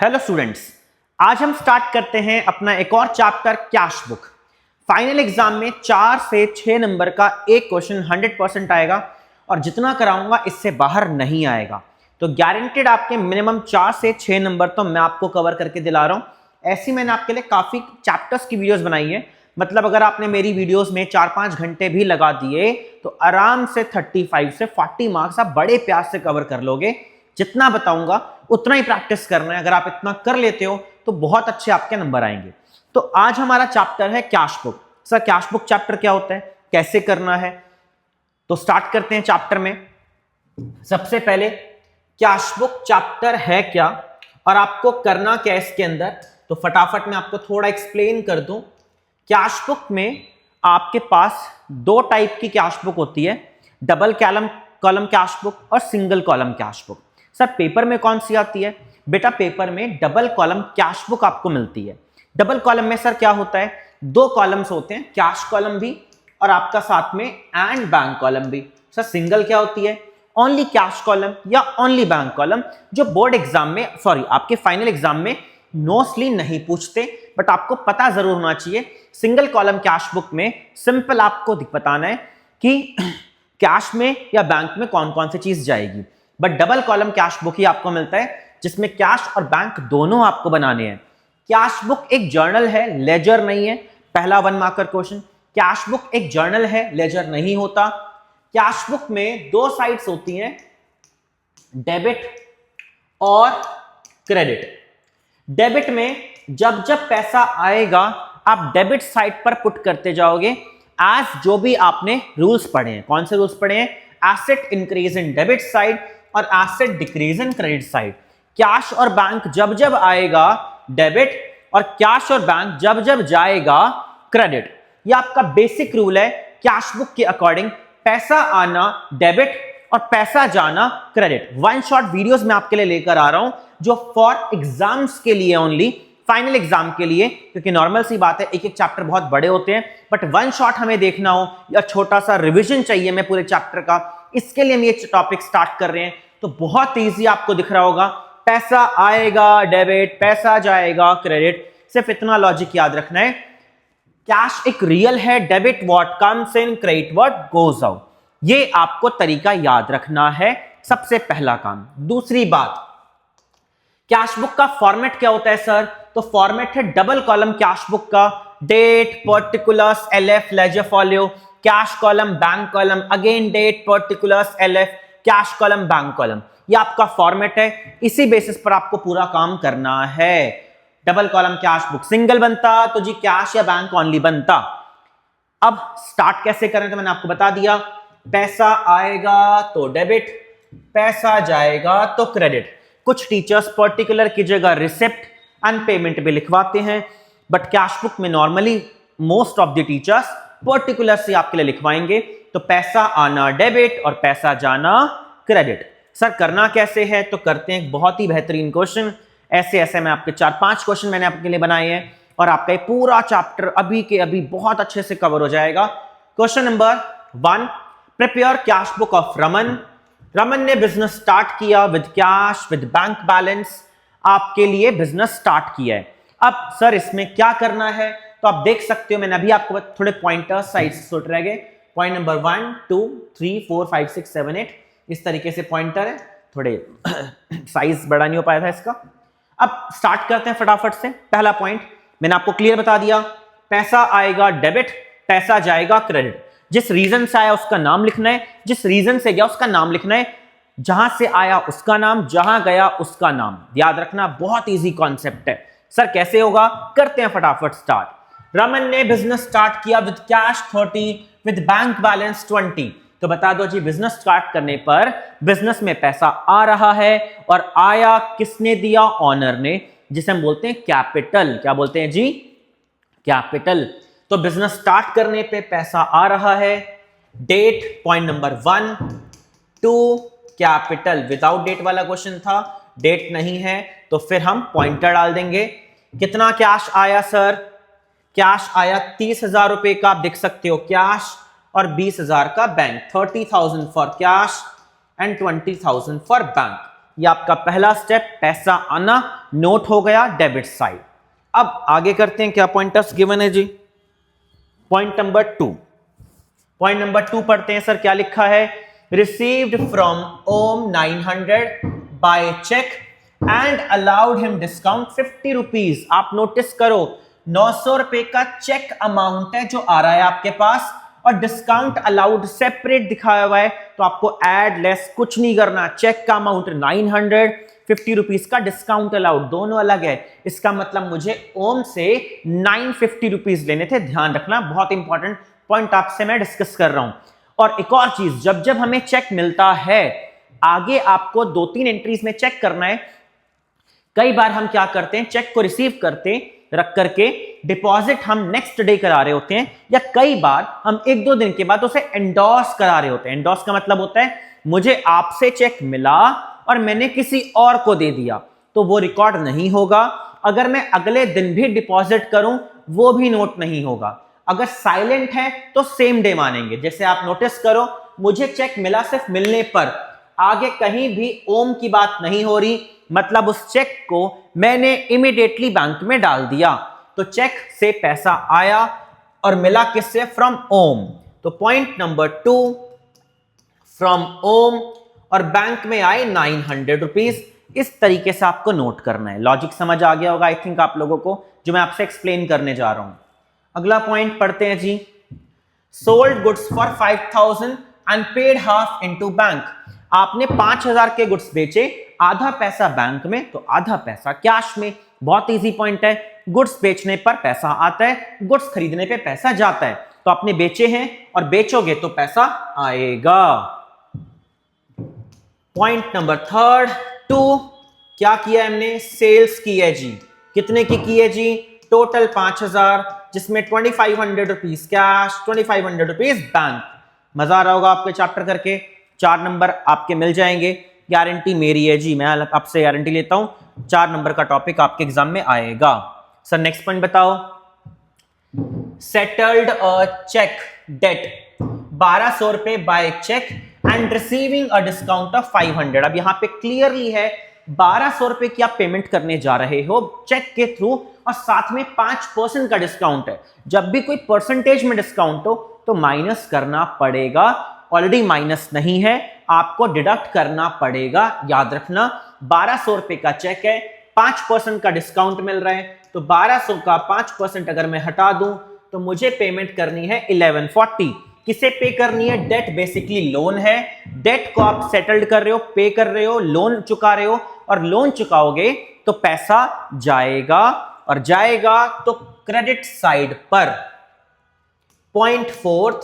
Hello students, आज हम start करते हैं अपना एक और chapter cash book. Final exam में 4 से 6 नंबर का एक क्वेश्चन 100% आएगा और जितना कराऊंगा इससे बाहर नहीं आएगा। तो गारंटेड आपके मिनिमम 4 से 6 नंबर तो मैं आपको कवर करके दिला रहा हूं। ऐसी मैंने आपके लिए काफी चैप्टर्स की वीडियोस बनाई है। मतलब अगर आपने मेरी वीडियोस में 4-5 घंटे भी लगा दिए तो आराम से 35 से 40 मार्क्स आप बड़े प्यार से कवर कर लोगे। जितना बताऊंगा उतना ही प्रैक्टिस करना है। अगर आप इतना कर लेते हो तो बहुत अच्छे आपके नंबर आएंगे। तो आज हमारा चैप्टर है cash book. Sir cash book chapter क्या होता है, कैसे करना है, तो स्टार्ट करते हैं चैप्टर में। सबसे पहले कैश बुक चैप्टर है क्या और आपको करना क्या इसके अंदर, तो फटाफट मैं आपको थोड़ा एक्सप्लेन कर दूं। कैश बुक में आपके पास 2 टाइप की कैश बुक होती है, डबल कॉलम कैश बुक और single column cash book. Sir paper में कौन सी आती है? बेटा पेपर में डबल कॉलम कैश बुक आपको मिलती है। डबल कॉलम में सर क्या होता है, 2 कॉलम्स होते हैं, कैश कॉलम भी और आपका साथ में एंड बैंक कॉलम भी। सर सिंगल क्या होती है? ओनली कैश कॉलम या ओनली बैंक कॉलम, जो बोर्ड एग्जाम में आपके फाइनल एग्जाम में मोस्टली नहीं पूछते, बट आपको पता जरूर होना चाहिए। सिंगल कॉलम कैश बुक में सिंपल आपको बताना है कि कैश में या बैंक में कौन कौन सी चीज जाएगी। But double column cash book ही आपको मिलता है जिसमें कैश और बैंक दोनों आपको बनाने हैं। कैश बुक एक जर्नल है, लेजर नहीं है। पहला 1 मार्कर क्वेश्चन, कैश बुक एक जर्नल है, लेजर नहीं होता। कैश बुक में 2 साइड्स होती हैं, डेबिट और क्रेडिट। डेबिट में जब जब पैसा आएगा आप डेबिट साइड पर पुट करते जाओगे एज जो भी आपने रूल्स पढ़े हैं। कौन से रूल्स पढ़े हैं? Asset increase in debit side और asset decrease in credit side. Cash और बैंक जब जब आएगा डेबिट और कैश और बैंक जब जब जाएगा क्रेडिट। ये आपका बेसिक रूल है कैश बुक के अकॉर्डिंग। पैसा आना डेबिट और पैसा जाना क्रेडिट। 1 शॉट वीडियोस मैं आपके लिए लेकर आ रहा हूं जो फॉर एग्जाम्स के लिए ओनली, फाइनल एग्जाम के लिए, क्योंकि नॉर्मल सी बात है एक एक चैप्टर बहुत बड़े होते हैं, बट 1 शॉट हमें देखना हो या छोटा सा रिवीजन चाहिए मैं पूरे चैप्टर का, इसके लिए हम ये टॉपिक स्टार्ट कर रहे हैं। तो बहुत इजी आपको दिख रहा होगा, पैसा आएगा डेबिट, पैसा जाएगा क्रेडिट। सिर्फ इतना लॉजिक याद रखना है, कैश एक रियल है, debit what comes in, credit what goes out. ये आपको तरीका याद रखना है, सबसे पहला काम। दूसरी बात, कैश बुक का फॉर्मेट क्या होता है सर? तो फॉर्मेट है डबल कॉलम कैश बुक का, date, particulars, LF, ledger folio, cash column, bank column, again date, particulars, LF, cash column, bank column. ये आपका फॉर्मेट है, इसी बेसिस पर आपको पूरा काम करना है। Double column cash book single बनता तो जी कैश या बैंक ओनली बनता। अब स्टार्ट कैसे करें तो मैंने आपको बता दिया, पैसा आएगा तो डेबिट, पैसा जाएगा तो क्रेडिट। कुछ टीचर्स पर्टिकुलर की जगह रिसिप्ट एंड पेमेंट भी लिखवाते हैं, बट कैश बुक में normally most of the teachers particular से आपके लिए लिखवाएंगे। तो पैसा आना डेबिट और पैसा जाना क्रेडिट। सर करना कैसे है? तो करते हैं एक बहुत ही बेहतरीन क्वेश्चन। ऐसे मैं आपके 4-5 क्वेश्चन मैंने आपके लिए बनाए हैं और आपका ये पूरा चैप्टर अभी के अभी बहुत अच्छे से कवर हो जाएगा। Question number 1, prepare cash book of Raman. Raman ने बिजनेस स्टार्ट किया with cash, with bank balance. आपके लिए बिजनेस स्टार्ट किया है। अब सर इसमें क्या करना है? तो आप देख सकते हो, मैंने अभी आपको थोड़े पॉइंटर्स साइड से रह गए। पॉइंट नंबर 1, 2, 3, 4, 5, 6, 7, 8 इस तरीके से पॉइंटर है। थोड़े साइज बड़ा नहीं हो पाया था इसका। अब स्टार्ट करते हैं फटाफट से। पहला पॉइंट मैंने आपको क्लियर बता दिया, पैसा आएगा डेबिट, पैसा जाएगा क्रेडिट। जिस रीजन से आया उसका नाम लिखना है, जिस रीजन से गया उसका नाम लिखना है, जहां से आया उसका नाम, जहां गया उसका नाम। याद रखना, बहुत इजी कॉन्सेप्ट है। सर कैसे होगा? करते हैं फटाफट स्टार्ट। रमन ने बिजनेस स्टार्ट किया with cash 30, with bank balance 20। तो बता दो जी, बिजनेस स्टार्ट करने पर बिजनेस में पैसा आ रहा है और आया किसने दिया? ऑनर ने, जिसे हम बोलते हैं कैपिटल। क्या बोलते हैं जी? कैपिटल। तो बिजनेस स्टार्ट करने पे पैसा आ रहा है। Date point number 1, 2 capital. Without date वाला क्वेश्चन था, डेट नहीं है तो फिर हम पॉइंटर डाल देंगे। कितना कैश आया सर? कैश आया 30,000 रुपए का, आप देख सकते हो कैश, और 20,000 का bank. 30,000 for cash and 20,000 for bank. ये आपका पहला स्टेप, पैसा आना नोट हो गया डेबिट साइड। अब आगे करते हैं, क्या पॉइंटर्स गिवन है जी। पॉइंट नंबर 2, पॉइंट नंबर 2 पढ़ते हैं सर, क्या लिखा है। Received from Om 900 by cheque and allowed him discount 50 rupees. आप नोटिस करो 900 रुपए का चेक अमाउंट है जो आ रहा है आपके पास, और डिस्काउंट अलाउड सेपरेट दिखाया हुआ है, तो आपको ऐड लेस कुछ नहीं करना। चेक का अमाउंट 900, 50 रुपीज का डिस्काउंट अलाउड, दोनों अलग है। इसका मतलब मुझे ओम से 950 रुपीज लेने थे, ध्यान रखना, बहुत इंपॉर्टेंट पॉइंट आपसे मैं डिस्कस कर रहा हूं। और एक और चीज, जब जब हमें चेक मिलता है, आगे आपको 2-3 एंट्रीज में चेक करना है। कई बार हम क्या करते हैं, चेक को रिसीव करते रख करके डिपॉजिट हम नेक्स्ट डे करा रहे होते हैं, या कई बार हम 1-2 दिन के बाद उसे एंडोर्स करा रहे होते हैं। एंडोर्स का मतलब होता है मुझे आपसे चेक मिला और मैंने किसी और को दे दिया, तो वो रिकॉर्ड नहीं होगा। अगर मैं अगले दिन भी डिपॉजिट करूं, वो भी नोट नहीं होगा। अगर साइलेंट है तो सेम डे मानेंगे। जैसे आप नोटिस करो, मुझे चेक मिला सिर्फ मिलने पर, आगे कहीं भी ओम की बात नहीं हो रही, मतलब उस चेक को मैंने इमीडिएटली बैंक में डाल दिया, तो चेक से पैसा आया और मिला किससे, फ्रॉम ओम। तो पॉइंट नंबर 2 फ्रॉम ओम, और बैंक में आए 900 रुपीज। इस तरीके से आपको नोट करना है। लॉजिक समझ आ गया होगा आई थिंक आप लोगों को, जो मैं आपसे एक्सप्लेन करने जा रहा हूं। अगला पॉइंट पढ़ते हैं जी। Sold goods for 5000 and paid half into bank. आपने 5000 के गुड्स बेचे, आधा पैसा बैंक में तो आधा पैसा कैश में। बहुत इजी पॉइंट है, गुड्स बेचने पर पैसा आता है, गुड्स खरीदने पे पैसा जाता है। तो आपने बेचे हैं और बेचोगे तो पैसा आएगा। पॉइंट नंबर 2, क्या किया हमने, सेल्स की है जी। कितने की है जी, टोटल 5000, जिसमें 2500 रुपीज कैश, 2500 रुपीज बैंक। मजा आ रहा होगा आपके चैप्टर करके, 4 नंबर आपके मिल जाएंगे, गारंटी मेरी है जी, मैं आपसे गारंटी लेता हूं 4 नंबर का टॉपिक आपके एग्जाम में आएगा। सर नेक्स्ट पॉइंट बताओ। सेटल्ड अ चेक डेट 1200 रुपए by cheque and receiving a discount of 500। अब यहां पे क्लियरली है 1200 रुपए की आप पेमेंट करने जा रहे हो चेक के थ्रू, और साथ में 5% का डिस्काउंट है। जब भी कोई परसेंटेज में डिस्काउंट हो तो माइनस करना पड़ेगा। ऑलरेडी माइनस नहीं है, आपको डिडक्ट करना पड़ेगा। याद रखना 1200 रुपए का चेक है, 5% का डिस्काउंट मिल रहा है, तो 1200 का 5% अगर मैं हटा दूं तो मुझे पेमेंट करनी है 1140। किसे पे करनी है, डेट बेसिकली लोन है। डेट को आप सेटल्ड कर रहे हो, पे कर रहे हो, लोन चुका रहे हो, और लोन चुकाओगे तो पैसा जाएगा, और जाएगा तो क्रेडिट साइड पर। पॉइंट 4,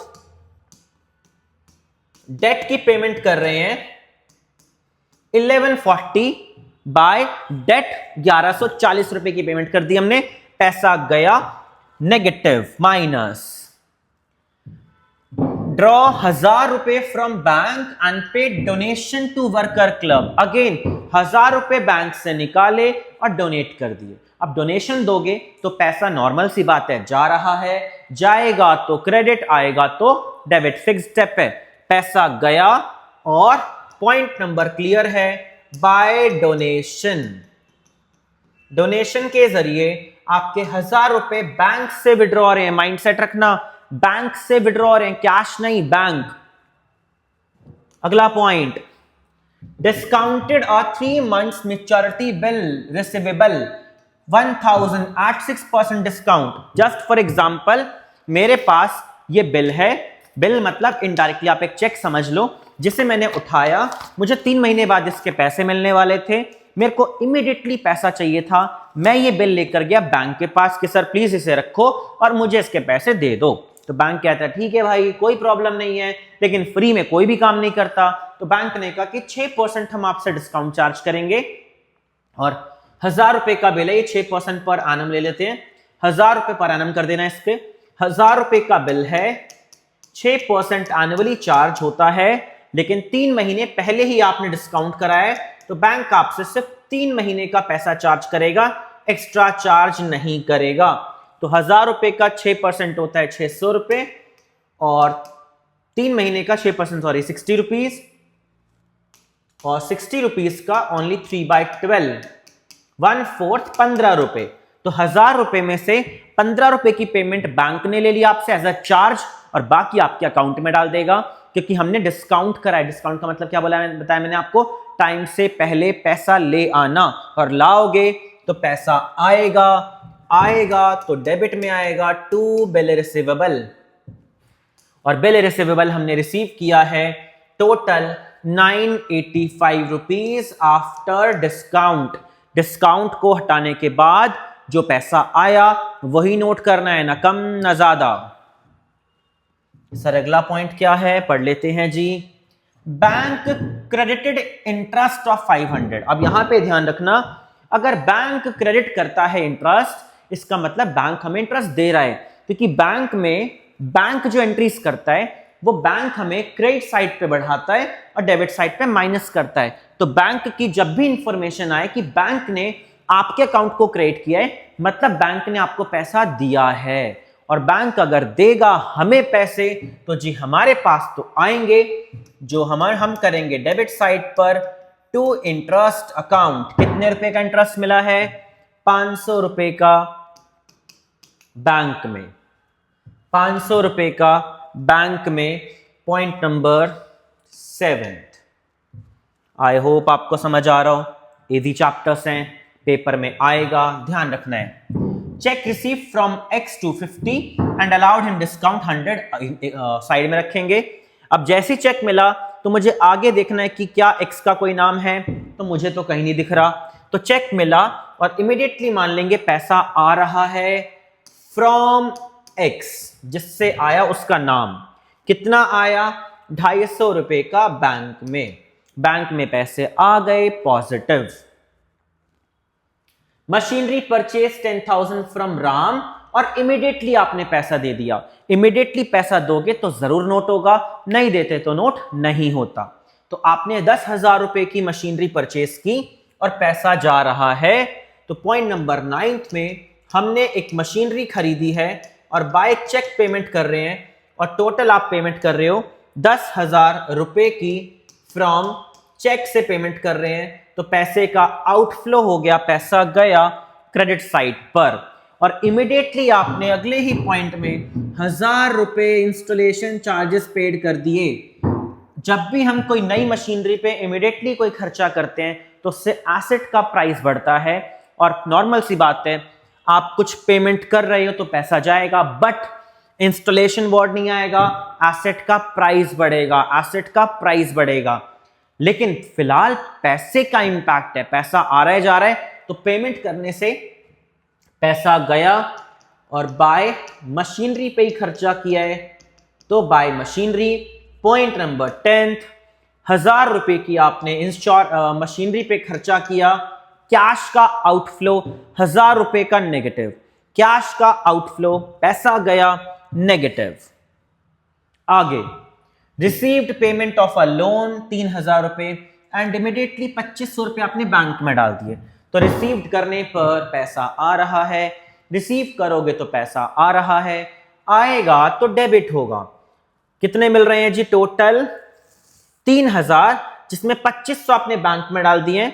डेट की पेमेंट कर रहे हैं 1140 बाय डेट 1140 रुपए की पेमेंट कर दी हमने, पैसा गया नेगेटिव माइनस। ड्रॉ 1000 रुपए from bank and pay donation to worker club. Again 1000 रुपए बैंक से निकाले और डोनेट कर दिए। अब डोनेशन दोगे तो पैसा नॉर्मल सी बात है जा रहा है, जाएगा तो क्रेडिट, आएगा तो डेबिट, फिक्स स्टेप है। पैसा गया, और पॉइंट नंबर क्लियर है, बाय डोनेशन। डोनेशन के जरिए आपके 1000 रुपए बैंक से विड्रॉ हो रहे हैं, माइंडसेट रखना, बैंक से विड्रॉ हो रहे हैं, कैश नहीं, बैंक। अगला point, discounted a 3 months maturity bill receivable 1000 at 6% discount. Just for example मेरे पास ये बिल है, बिल मतलब इनडायरेक्टली आप एक चेक समझ लो, जिसे मैंने उठाया, मुझे 3 महीने बाद इसके पैसे मिलने वाले थे, मेरे को इमीडिएटली पैसा चाहिए था, मैं ये बिल लेकर गया बैंक के पास कि सर प्लीज इसे रखो और मुझे इसके पैसे दे दो। तो बैंक कहता है ठीक है भाई कोई प्रॉब्लम नहीं है, लेकिन फ्री में कोई भी काम नहीं करता। तो बैंक ने कहा कि 6% हम आपसे डिस्काउंट चार्ज करेंगे, और 1000 रुपए का बिल है, ये 6% पर एनम ले लेते हैं, 1000 रुपए पर एनम कर देना इसके। 1000 रुपए का बिल है, 6% एनुअली चार्ज होता है, लेकिन 3 महीने पहले ही आपने डिस्काउंट कराया है, तो बैंक आपसे सिर्फ 3 महीने का पैसा चार्ज करेगा, एक्स्ट्रा चार्ज नहीं करेगा। तो 1000 रुपए का 6% होता है 600 रुपए, और 3 महीने का 6% सॉरी 60 रुपीज, और 60 रुपीज का ओनली 3/12 1/4 15 रुपए। तो 1000 रुपए में से 15 रुपए की पेमेंट बैंक ने ले लिया आपसे एज अ चार्ज और बाकी आपके अकाउंट में डाल देगा, क्योंकि हमने डिस्काउंट कराया। डिस्काउंट का मतलब क्या बताया मैंने आपको, टाइम से पहले पैसा ले आना, और लाओगे तो पैसा आएगा तो डेबिट में आएगा टू बिल रिसीवेबल, और बिल रिसीवेबल हमने रिसीव किया है total 985 rupees after discount. Discount को हटाने के बाद जो पैसा आया वही नोट करना है, ना कम ना ज्यादा। सर अगला पॉइंट क्या है, पढ़ लेते हैं जी। Bank credited interest of 500। अब यहां पे ध्यान रखना, अगर बैंक क्रेडिट करता है इंटरेस्ट, इसका मतलब बैंक हमें इंटरेस्ट दे रहा है, क्योंकि बैंक जो एंट्रीज करता है वो बैंक हमें क्रेडिट साइड पे बढ़ाता है और डेबिट साइड पे माइनस करता है। तो बैंक की जब भी इंफॉर्मेशन आए कि बैंक ने आपके अकाउंट को क्रेडिट किया है, मतलब बैंक ने आपको पैसा दिया है, और बैंक अगर देगा हमें पैसे तो जी हमारे पास तो आएंगे, जो हम करेंगे डेबिट साइड पर टू इंटरेस्ट अकाउंट। कितने रुपए का इंटरेस्ट मिला है, 500 रुपए का बैंक में, 500 रुपए का बैंक में। Point number 7। आई होप आपको समझ आ रहा हो, इजी चैप्टर्स हैं, पेपर में आएगा, ध्यान रखना है। Check receive from X 250 and allowed him discount 100 side में रखेंगे। अब जैसे चेक मिला तो मुझे आगे देखना है कि क्या X का कोई नाम है, तो मुझे तो कहीं नहीं दिख रहा। तो चेक मिला और इमीडिएटली मान लेंगे पैसा आ रहा है फ्रॉम X, जिससे आया उसका नाम। कितना आया, 250 रुपए का बैंक में पैसे आ गए positive. Machinery purchase 10,000 from Ram, और इमीडिएटली आपने पैसा दे दिया। इमीडिएटली पैसा दोगे तो जरूर नोट होगा, नहीं देते तो नोट नहीं होता। तो आपने 10,000 रुपए की मशीनरी परचेज की और पैसा जा रहा है। तो पॉइंट नंबर 9 में हमने एक मशीनरी खरीदी है और बाय चेक पेमेंट कर रहे हैं, और टोटल आप पेमेंट कर रहे हो 10,000 रुपए की फ्रॉम चेक से पेमेंट कर रहे हैं। तो पैसे का आउटफ्लो हो गया, पैसा गया क्रेडिट साइड पर, और इमीडिएटली आपने अगले ही पॉइंट में 1000 रुपए इंस्टॉलेशन चार्जेस पेड कर दिए। जब भी हम कोई नई मशीनरी पे इमीडिएटली कोई खर्चा करते हैं तो उससे एसेट का प्राइस बढ़ता है, और नॉर्मल सी बात है, आप कुछ पेमेंट कर रहे हो तो पैसा जाएगा, बट इंस्टॉलेशन वार्ड नहीं आएगा, एसेट का प्राइस बढ़ेगा। लेकिन फिलहाल पैसे का इंपैक्ट है, पैसा आ रहा है जा रहा है, तो पेमेंट करने से पैसा गया और बाय मशीनरी पे ही खर्चा किया है, तो बाय मशीनरी। पॉइंट नंबर 10, 1000 रुपए की आपने मशीनरी पे खर्चा किया, कैश का आउटफ्लो 1000 रुपए का नेगेटिव, कैश का आउटफ्लो, पैसा गया नेगेटिव। आगे, received payment of a loan 3000 रुपए एंड इमीडिएटली 2500 रुपए आपने बैंक में डाल दिए। तो रिसीव्ड करने पर पैसा आ रहा है, रिसीव करोगे तो पैसा आ रहा है, आएगा तो डेबिट होगा। कितने मिल रहे हैं जी, टोटल 3000, जिसमें 2500 आपने बैंक में डाल दिए,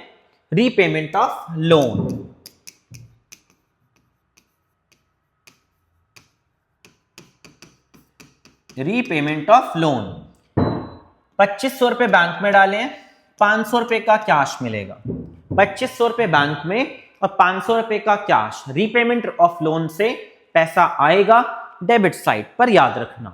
repayment of loan. Repayment of loan 2500 रुपए बैंक में डाले, 500 रुपए का कैश मिलेगा। 2500 रुपए बैंक में और 500 रुपए का कैश, रीपेमेंट ऑफ लोन से पैसा आएगा डेबिट साइड पर, याद रखना।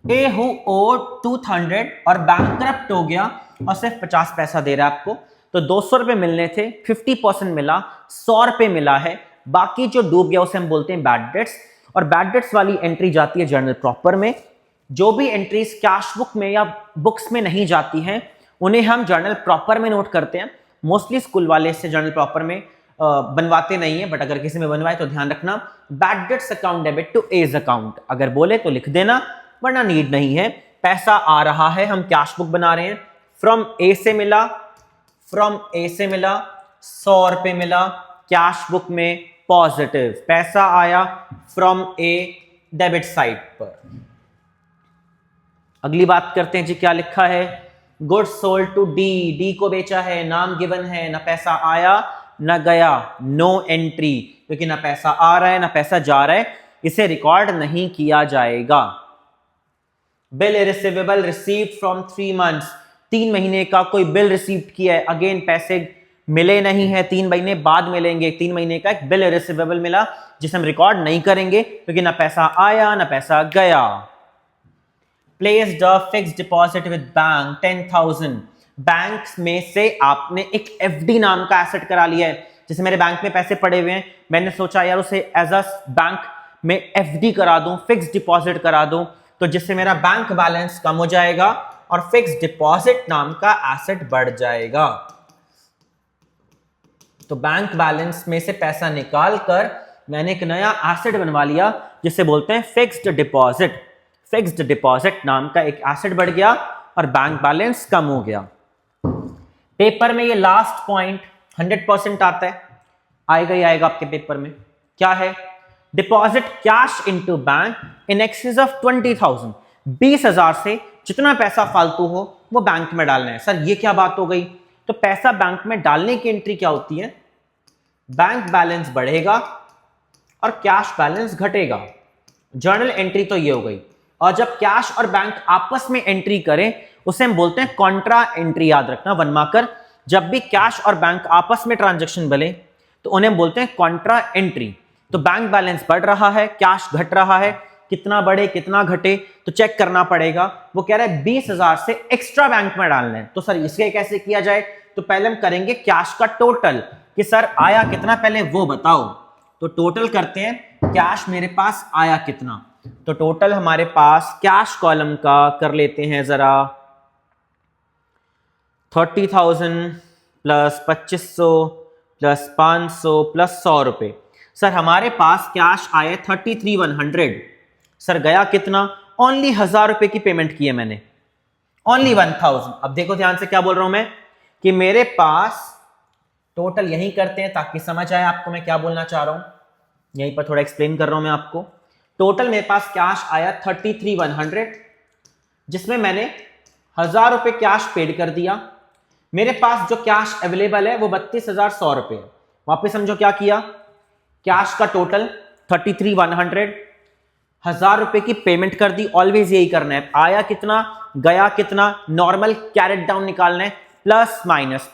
ए हु ओड 200 और बैंकक्रप्ट हो गया और सिर्फ 50 पैसा दे रहा है आपको, तो 200 रुपए मिलने थे, 50% मिला, 100 रुपए मिला है, बाकी जो डूब गया उसे हम बोलते हैं बैड डेट्स। और बैड डेट्स वाली एंट्री जाती है जर्नल प्रॉपर में। जो भी एंट्रीज कैश बुक में या बुक्स में नहीं जाती हैं उन्हें हम जर्नल प्रॉपर में नोट करते हैं। मोस्टली स्कूल वाले से जर्नल प्रॉपर में बनवाते नहीं है, बट अगर किसी में बनवाए तो ध्यान रखना, bad debts account debit to as account, अगर बोले तो लिख देना, वरना नीड नहीं है। पैसा आ रहा है, हम कैश बुक बना रहे हैं, फ्रॉम ए से मिला 100 रुपए मिला, कैश बुक में पॉजिटिव पैसा आया फ्रॉम ए डेबिट साइड पर। अगली बात करते हैं जी, क्या लिखा है, goods sold to D, D को बेचा है, नाम गिवन है, ना पैसा आया ना गया, नो एंट्री, क्योंकि ना पैसा आ रहा है ना पैसा जा रहा है, इसे रिकॉर्ड नहीं किया जाएगा। Bill receivable received from 3 months, 3 महीने का कोई बिल रिसीव किया है, अगेन पैसे मिले नहीं है, 3 महीने बाद मिलेंगे, 3 महीने का एक बिल रिसीवेबल मिला जिसे हम रिकॉर्ड नहीं करेंगे क्योंकि ना पैसा आया ना पैसा गया। Placed a fixed deposit with bank 10,000, bank में से आपने एक एफडी नाम का एसेट करा लिया है, जैसे मेरे बैंक में पैसे पड़े हुए हैं, मैंने सोचा यार उसे एज अ बैंक में एफडी करा दूं, फिक्स्ड डिपॉजिट करा दूं, तो जिससे मेरा बैंक बैलेंस कम हो जाएगा और फिक्स्ड डिपॉजिट नाम का एसेट बढ़ जाएगा। तो बैंक बैलेंस में से पैसा निकाल कर मैंने एक नया एसेट बनवा लिया जिसे बोलते हैं फिक्स्ड डिपॉजिट। फिक्स्ड डिपॉजिट नाम का एक एसेट बढ़ गया और बैंक बैलेंस कम हो गया। पेपर में ये लास्ट पॉइंट 100% आता है, आएगा ही आएगा आपके पेपर में। क्या है? Deposit cash into bank in excess of 20,000, 20,000 से जितना पैसा फालतू हो वो बैंक में डालना है। सर ये क्या बात हो गई? तो पैसा बैंक में डालने की एंट्री क्या होती है? बैंक बैलेंस बढ़ेगा और कैश बैलेंस घटेगा। जर्नल एंट्री तो ये हो गई। और जब कैश और बैंक आपस में एंट्री करें उसे हम बोलते हैं कॉन्ट्रा एंट्री। याद रखना वन मार्कर, जब भी कैश और बैंक आपस में ट्रांजैक्शन बने तो उन्हें हम बोलते हैं कॉन्ट्रा एंट्री। तो बैंक बैलेंस बढ़ रहा है, कैश घट रहा है, कितना बढ़े कितना घटे तो चेक करना पड़ेगा। वो कह रहा है 20,000 से एक्स्ट्रा बैंक में डालना है। तो सर इसके कैसे किया जाए? तो पहले हम करेंगे कैश का टोटल कि सर आया कितना, पहले वो बताओ। तो टोटल करते हैं, कैश मेरे पास आया कितना। तो टोटल हमारे पास कैश कॉलम का कर लेते हैं जरा, 30,000 प्लस 2,500 प्लस 500 प्लस 100 रुपए। सर हमारे पास कैश आए 33,100। सर गया कितना? ओनली 1,000 रुपए की पेमेंट की है मैंने, ओनली 1,000। अब देखो ध्यान से क्या बोल रहा हूं मैं कि मेरे पास टोटल यही करते हैं ताकि समझ आए आपको मैं क्या बोलना चाह रहा हूं। यहीं पर थोड़ा एक्सप्लेन कर रहा हूं मैं आपको। टोटल मेरे पास कैश आया 33,100, जिसमें मैंने 1,000 रुपए कैश पेड कर दिया। मेरे पास जो कैश अवेलेबल है वो 32,100 रुपए है। वापिस समझो क्या किया, कैश का टोटल 33,100, 1,000 रुपए की पेमेंट कर दी। ऑलवेज यही करना है, आया कितना गया कितना, नॉर्मल कैरेट डाउन निकालना है, प्लस माइनस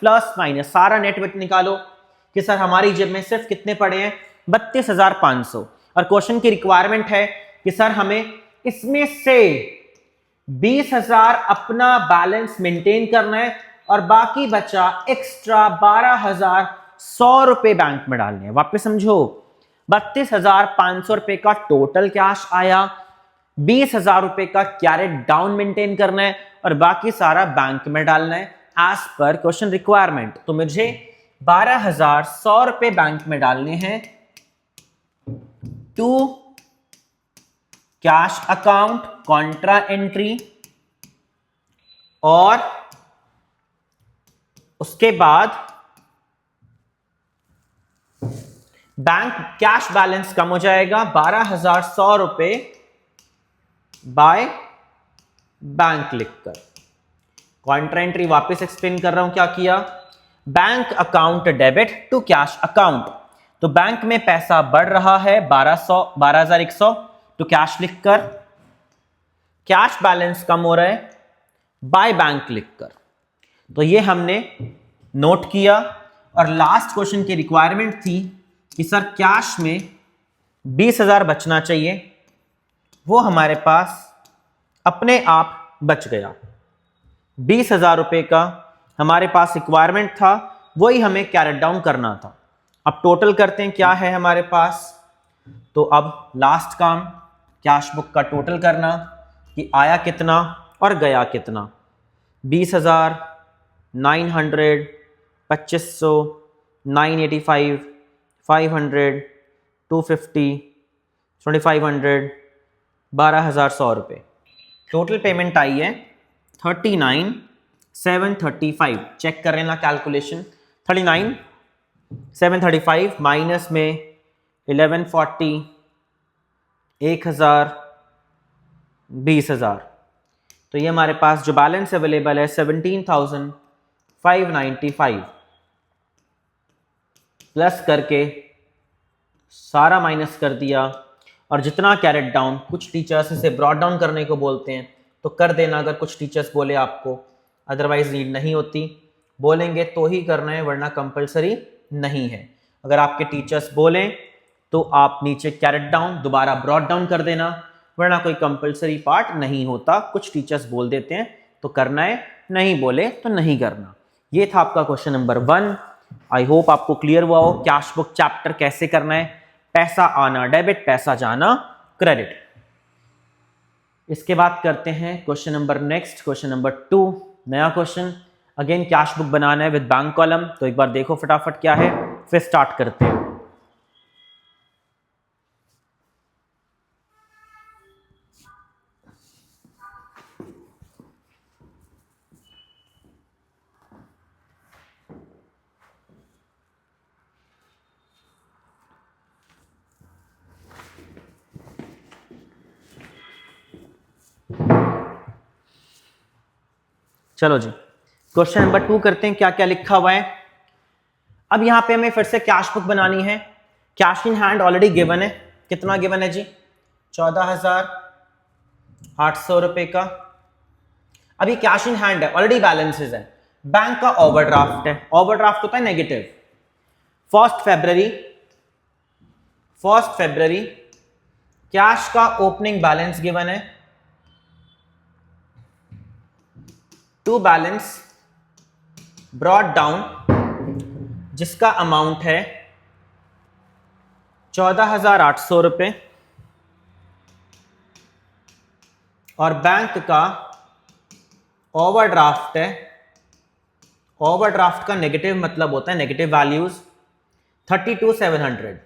सारा नेट वेट निकालो कि सर हमारी जेब में सिर्फ कितने पड़े हैं, 32,500। और क्वेश्चन की रिक्वायरमेंट है कि सर हमें इसमें से 20,000 अपना बैलेंस मेंटेन करना है और बाकी बचा एक्स्ट्रा 12,100 रुपए बैंक में डालने हैं। वापस समझो, 32,500 रुपए का टोटल कैश आया, 20,000 रुपए का कैरेट डाउन मेंटेन करना है और बाकी सारा बैंक में डालना है एज पर क्वेश्चन रिक्वायरमेंट। तो मुझे 12,100 रुपए बैंक में डालने हैं to cash account contra entry, और उसके बाद बैंक कैश बैलेंस कम हो जाएगा 12,100 रुपए बाय बैंक लिखकर। कॉन्ट्रा एंट्री वापस एक्सप्लेन कर रहा हूं क्या किया। Bank account debit to cash account, तो बैंक में पैसा बढ़ रहा है 12,100 तो कैश लिखकर, कैश बैलेंस कम हो रहा है बाय बैंक लिखकर। तो ये हमने नोट किया। और लास्ट क्वेश्चन की रिक्वायरमेंट थी कि सर कैश में 20,000 बचना चाहिए, वो हमारे पास अपने आप बच गया। 20,000 रुपए का हमारे पास रिक्वायरमेंट था, वही हमें कैरेट डाउन करना था। अब टोटल करते हैं क्या है हमारे पास। तो अब लास्ट काम कैश बुक का टोटल करना कि आया कितना और गया कितना। 20,000, 900, 2,500, 985, 500, 250, 2,500, 12,100 रुपये। टोटल पेमेंट आई है 39,735। चेक कर रहे ना कैलकुलेशन, 39,735 माइनस में 1140, 1,000, 20,000। तो ये हमारे पास जो बैलेंस अवेलेबल है 17,595 प्लस करके सारा माइनस कर दिया, और जितना कैरेट डाउन, कुछ टीचर्स इसे ब्रॉड डाउन करने को बोलते हैं तो कर देना अगर कुछ टीचर्स बोले आपको, अदरवाइज नीड नहीं होती। बोलेंगे तो ही करना है वरना कंपलसरी नहीं है। अगर आपके टीचर्स बोलें तो आप नीचे कैरेट डाउन दोबारा ब्रॉड डाउन कर देना, वरना कोई कंपलसरी पार्ट नहीं होता। कुछ टीचर्स बोल देते हैं तो करना है, नहीं बोले तो नहीं करना। ये था आपका क्वेश्चन नंबर 1। आई होप आपको क्लियर हुआ हो कैश बुक चैप्टर कैसे करना है, पैसा आना डेबिट, पैसा जाना क्रेडिट। इसके बाद करते हैं question number next, question number 2, नया क्वेश्चन। अगेन कैश बुक बनाना है विद बैंक कॉलम, तो एक बार देखो फटाफट क्या है, फिर स्टार्ट करते हैं। चलो जी, क्वेश्चन नंबर 2 करते हैं, क्या क्या लिखा हुआ है। अब यहां पे हमें फिर से कैश बुक बनानी है। Cash in hand already given है, कितना गिवन है जी, 14,800 रुपए का। अभी कैश इन हैंड है, ऑलरेडी बैलेंसेस है। बैंक का ओवरड्राफ्ट है, ओवरड्राफ्ट होता है नेगेटिव। 1 फरवरी कैश का ओपनिंग बैलेंस गिवन है, टू बैलेंस ब्रॉट डाउन जिसका अमाउंट है 14,800 रुपए, और बैंक का ओवरड्राफ्ट है। ओवरड्राफ्ट का नेगेटिव मतलब होता है नेगेटिव वैल्यूज, 32,700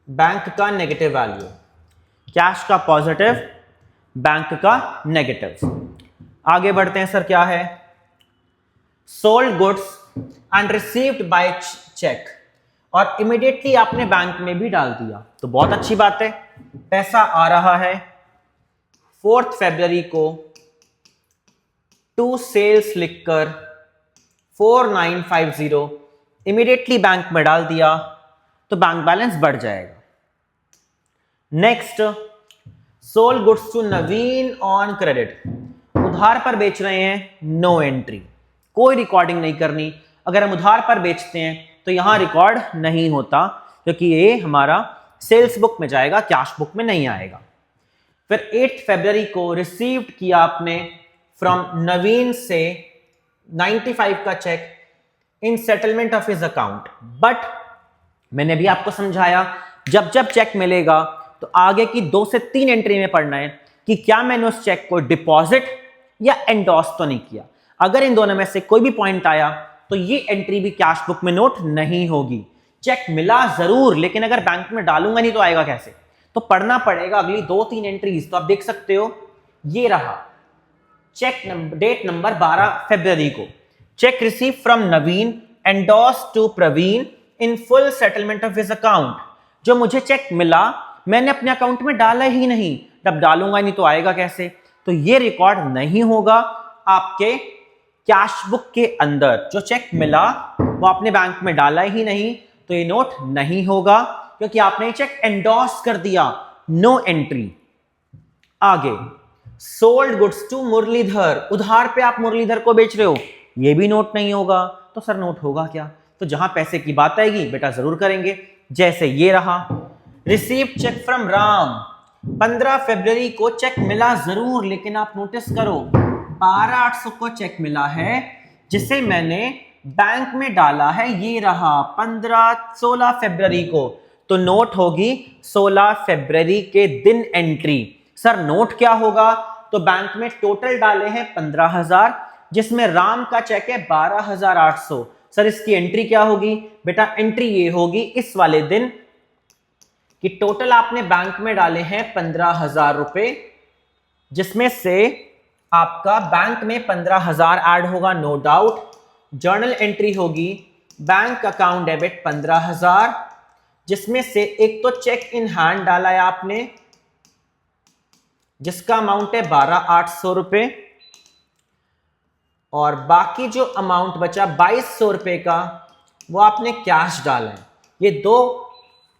बैंक का नेगेटिव वैल्यू, कैश का पॉजिटिव, बैंक का नेगेटिव। आगे बढ़ते हैं सर, क्या है, sold goods and received by cheque, और इमीडिएटली आपने बैंक में भी डाल दिया, तो बहुत अच्छी बात है। पैसा आ रहा है 4 फरवरी को, टू सेल्स लिखकर 4950 इमीडिएटली बैंक में डाल दिया, तो बैंक बैलेंस बढ़ जाएगा। Next, sold goods to Naveen on credit, उधार पर बेच रहे हैं, नो एंट्री, कोई रिकॉर्डिंग नहीं करनी। अगर हम उधार पर बेचते हैं तो यहां रिकॉर्ड नहीं होता, क्योंकि ये हमारा सेल्स बुक में जाएगा, कैश बुक में नहीं आएगा। फिर 8 फरवरी को रिसीव्ड किया आपने फ्रॉम नवीन से 95 का cheque in settlement of his account, but मैंने भी आपको समझाया जब जब चेक मिलेगा तो आगे की 2 से 3 एंट्री में पढ़ना है कि क्या मैंने उस चेक को डिपॉजिट या एंडोर्स तो नहीं किया। अगर इन दोनों में से कोई भी पॉइंट आया तो ये एंट्री भी कैश बुक में नोट नहीं होगी। चेक मिला जरूर, लेकिन अगर बैंक में डालूंगा नहीं तो आएगा कैसे, तो पढ़ना पड़ेगा अगली 2-3 एंट्रीज। तो आप देख सकते हो, ये रहा चेक नंबर, डेट नंबर 12 फरवरी को, cheque receive from Naveen endorse to Praveen in full settlement of his account. जो मुझे चेक मिला मैंने अपने अकाउंट में डाला ही नहीं, तब डालूंगा नहीं तो आएगा कैसे, तो ये रिकॉर्ड नहीं होगा आपके कैश बुक के अंदर। जो चेक मिला वो आपने बैंक में डाला ही नहीं, तो ये नोट नहीं होगा, क्योंकि आपने चेक एंडोर्स कर दिया, नो एंट्री। आगे, सोल्ड गुड्स टू मुरलीधर, उधार पे आप मुरलीधर को बेच रहे हो, ये भी नोट नहीं होगा। तो सर नोट होगा क्या, तो जहां पैसे की बात आएगी बेटा जरूर करेंगे। जैसे ये रहा, रिसीव्ड चेक फ्रॉम राम, 15 फरवरी को चेक मिला जरूर, लेकिन आप नोटिस करो 12,800 को चेक मिला है जिसे मैंने बैंक में डाला है, ये रहा 16 फरवरी को, तो नोट होगी 16 फरवरी के दिन एंट्री। सर नोट क्या होगा, तो बैंक में टोटल डाले हैं 15,000, जिसमें राम का चेक है 12,800। सर इसकी एंट्री क्या होगी, बेटा एंट्री ये होगी इस वाले दिन कि टोटल आपने बैंक में डाले हैं 15,000 रुपए, जिसमें से आपका बैंक में 15,000 ऐड होगा, नो डाउट। जर्नल एंट्री होगी बैंक अकाउंट डेबिट 15,000, जिसमें से एक तो चेक इन हैंड डाला है आपने जिसका अमाउंट है 12,800 रुपए, और बाकी जो अमाउंट बचा 2,200 रुपए का वो आपने कैश डाला है। ये 2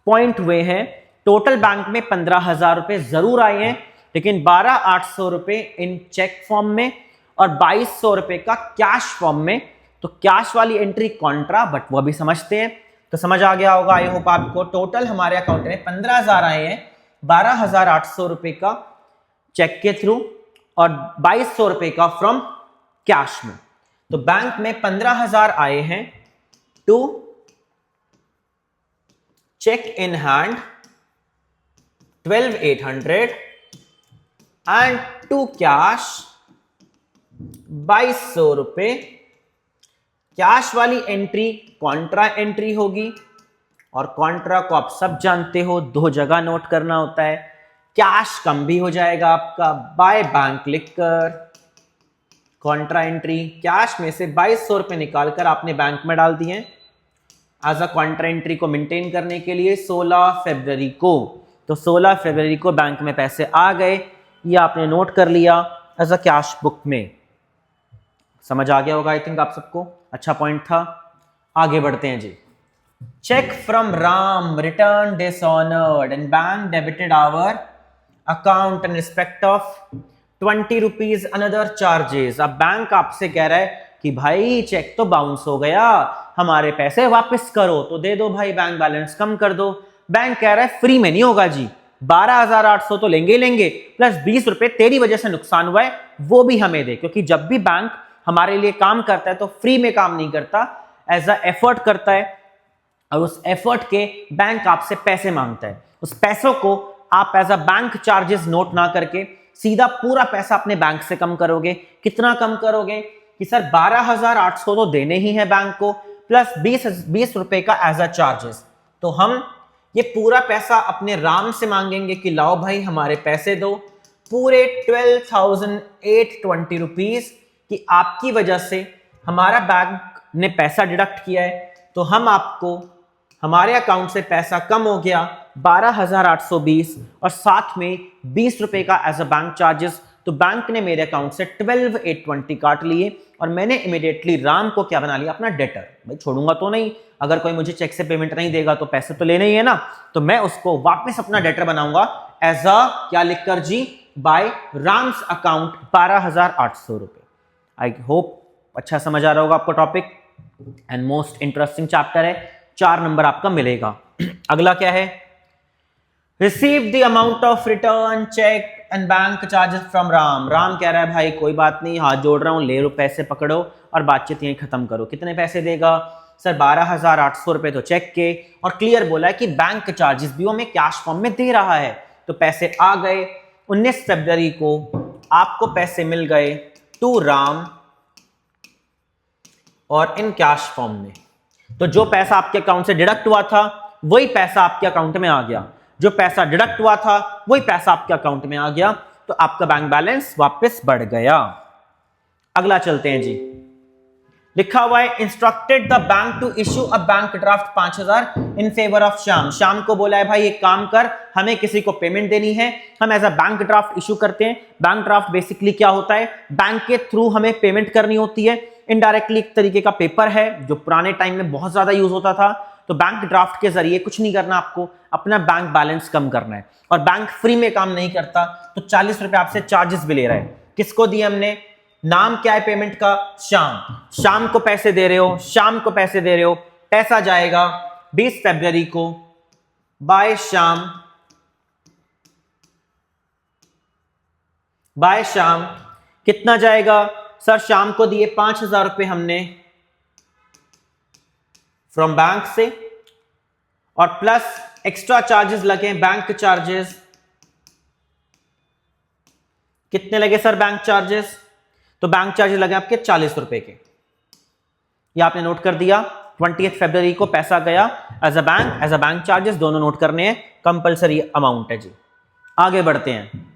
पॉइंट हुए हैं। टोटल बैंक में 15,000 रुपए जरूर आए हैं, लेकिन 12,800 रुपए इन चेक फॉर्म में और 2,200 रुपए का कैश फॉर्म में। तो कैश वाली एंट्री कॉन्ट्रा, बट वो भी समझते हैं। तो समझ आ गया होगा आई होप आपको। टोटल हमारे अकाउंट में 15,000 आए हैं, 12,800 रुपए का चेक के थ्रू और 2,200 रुपए का फ्रॉम कैश में। तो बैंक में 15,000 आए हैं to cheque in hand 12,800 and to cash 2,200 रुपए। कैश वाली एंट्री कॉन्ट्रा एंट्री होगी, और कॉन्ट्रा को आप सब जानते हो 2 जगह नोट करना होता है। कैश कम भी हो जाएगा आपका बाय बैंक लिखकर। कॉन्ट्रा एंट्री कैश में से 2,200 रुपए निकालकर आपने बैंक में डाल दिए एज अ कॉन्ट्रा एंट्री को मेंटेन करने के लिए 16 फरवरी को। तो 16 फरवरी को बैंक में पैसे आ गए, ये आपने नोट कर लिया एज अ कैश बुक में। समझ आ गया होगा आई थिंक आप सबको। अच्छा पॉइंट था। आगे बढ़ते हैं जी। Cheque from Ram return dishonoured and bank debited our account in respect of 20 rupees another charges. अब बैंक आपसे कह रहा है कि भाई चेक तो बाउंस हो गया, हमारे पैसे वापस करो। तो दे दो भाई, बैंक बैलेंस कम कर दो। बैंक कह रहा है फ्री में नहीं होगा जी, 12,800 तो लेंगे ही लेंगे, प्लस 20 रुपए तेरी वजह से नुकसान हुआ है वो भी हमें दे। क्योंकि जब भी बैंक हमारे लिए काम करता है तो फ्री में काम नहीं करता, एज अ एफर्ट करता है, और उस एफर्ट के बैंक आपसे पैसे मांगता है। उस पैसों को आप as a bank charges note ना करके सीधा पूरा पैसा अपने बैंक से कम करोगे। कितना कम करोगे कि सर 12,800 तो देने ही है बैंक को, प्लस 20 रुपए का एज अ चार्जेस। तो हम ये पूरा पैसा अपने राम से मांगेंगे कि लाओ भाई हमारे पैसे दो, पूरे 12,820 रुपीज कि आपकी वजह से हमारा बैंक ने पैसा डिडक्ट किया है, तो हम आपको हमारे अकाउंट से पैसा कम हो गया 12,820 और साथ में 20 रुपए का एज अ बैंक चार्जेस। तो बैंक ने मेरे अकाउंट से 12,820 काट लिए और मैंने इमीडिएटली राम को क्या बना लिया, अपना डेटर। भाई छोड़ूंगा तो नहीं, अगर कोई मुझे चेक से पेमेंट नहीं देगा तो पैसे तो लेने ही है ना, तो मैं उसको वापस अपना डेटर बनाऊंगा एज अ क्या लिखकर जी, बाय राम्स अकाउंट 12,800 रुपए। आई होप अच्छा समझ आ रहा होगा आपको topic, and most interesting chapter है, 4 नंबर आपका मिलेगा। अगला क्या है, receive the amount of return cheque and bank charges from Ram. Ram कह रहा है भाई कोई बात नहीं, हाथ जोड़ रहा हूं, ले लो पैसे पकड़ो और बातचीत यहीं खत्म करो। कितने पैसे देगा सर, 12,800 रुपए तो चेक के, और क्लियर बोला है कि बैंक चार्जेस भी हमें कैश फॉर्म में दे रहा है। तो पैसे आ गए 19 फरवरी को, आपको पैसे मिल गए टू राम और इन कैश फॉर्म में। तो जो पैसा आपके अकाउंट से डिडक्ट हुआ था वही पैसा आपके अकाउंट में आ गया, जो पैसा डिडक्ट हुआ था वही पैसा आपके अकाउंट में आ गया, तो आपका बैंक बैलेंस वापस बढ़ गया। अगला चलते हैं जी, लिखा हुआ है instructed the bank to issue a bank draft 5,000 in favour of Shyam. Shyam को बोला है भाई एक काम कर, हमें किसी को पेमेंट देनी है, हम as a bank draft issue करते हैं। बैंक ड्राफ्ट बेसिकली क्या होता है, बैंक के थ्रू हमें पेमेंट करनी होती है, इनडायरेक्टली एक तरीके का पेपर है जो पुराने टाइम में बहुत ज्यादा यूज होता था। तो बैंक ड्राफ्ट के जरिए कुछ नहीं करना, आपको अपना बैंक बैलेंस कम करना है, और बैंक फ्री में काम नहीं करता, तो 40 रुपए आपसे चार्जेस भी ले रहा है। किसको दिए हमने, नाम क्या है पेमेंट का, श्याम। श्याम को पैसे दे रहे हो, श्याम को पैसे दे रहे हो, पैसा जाएगा 20 फरवरी को बाय श्याम, बाय श्याम। कितना जाएगा सर, शाम को दिए 5,000 रुपए हमने फ्रॉम बैंक से, और प्लस एक्स्ट्रा चार्जेस लगे बैंक चार्जेस। कितने लगे सर बैंक चार्जेस, तो बैंक चार्जेस लगे आपके 40 रुपए के, ये आपने नोट कर दिया। 20 फरवरी को पैसा गया एज अ बैंक चार्जेस, दोनों नोट करने हैं, कंपलसरी अमाउंट है जी। आगे बढ़ते हैं।